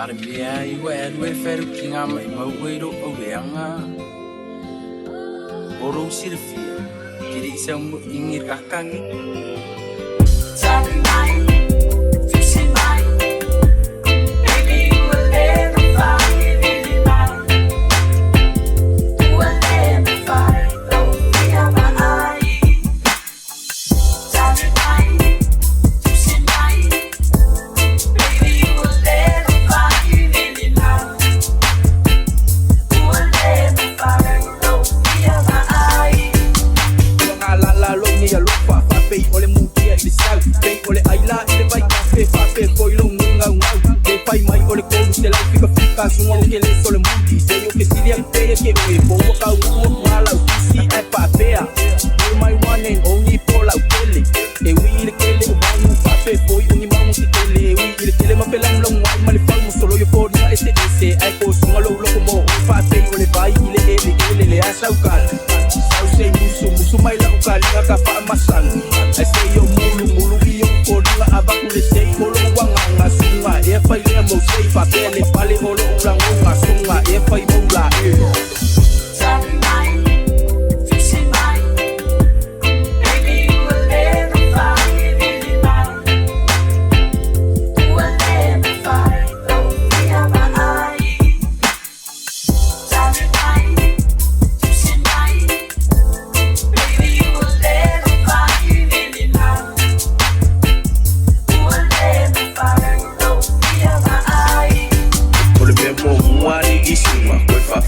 Arabia iwa elwe feru kinga mai mawero oreanga Oro sirfia kiri samu ingir kakangi Semua que le sole mundi Seyo que si liang te que we Boa ka uo mala Isi ai papea You're my one and only Paul au tele E wi ile kele Ubangu pape Foi uni mamu si tele E wi ile kele Mapelang long wai Malifang mo solo yo for Nga ese Ai ko sunga lo loko mo Pape ole vai Ile ele le asa ukal Sau se musu mai la ukal Nga ka pa masang Ai se yo mulu Iyo ko nga abaku le sei Kolo wanga sunga E fai le mo sei Pape le pale holo ulang unga sunga E fai mula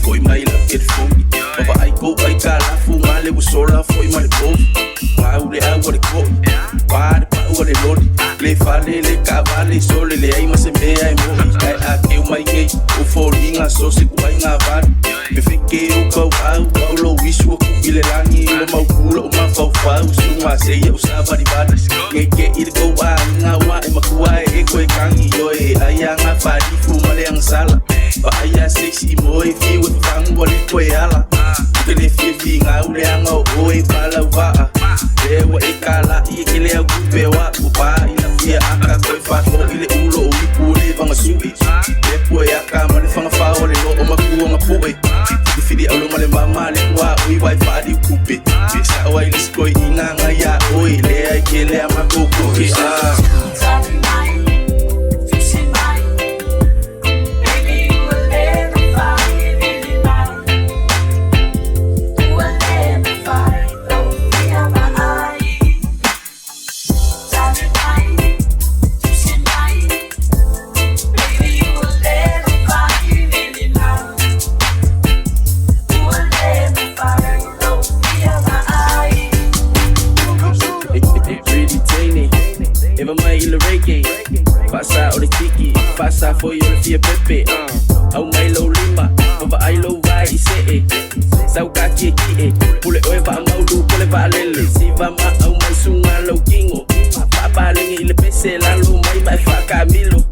Foi mai la perfume Baba ai ko ai kala fuma le busola foi mai ko Mau le agua de ko Par pa o le lord Le fale le cavale sole le ai mas me ai mo Ai a que mai ngai o foringa so se ku ai nga var Me feke o ko au lo wisu ku ile rangi o mau kula o ma fau fau suma se ia usava di bad ke ir ko wa nga wa e makua e ko e kangi yo e ai nga fadi fuma le ang sala Ba aya sexy moi fi with fang wali ko yala Kene fi nga ule anga o e pala wa E wa e kala I ile a gupe wa upa ina fia aka ko fa ko ile ulo o ipule vanga subi E po ya ka mali fanga fa wale no o maku nga po e Fi di alo male mama le wa o i fa di kupe Bisa o ai lisko inga nga ya o ile ai kele ama ko ko Reggae, pasa o le tiki, pasa foi o le fia pepe. Au mai lo lima, ova ai lo vai se. Sau ka ki ki pule oe va mau du pule va lele. Si va ma au mai sunga lo kingo. Papa le le pese la lo mai vai fa camilo.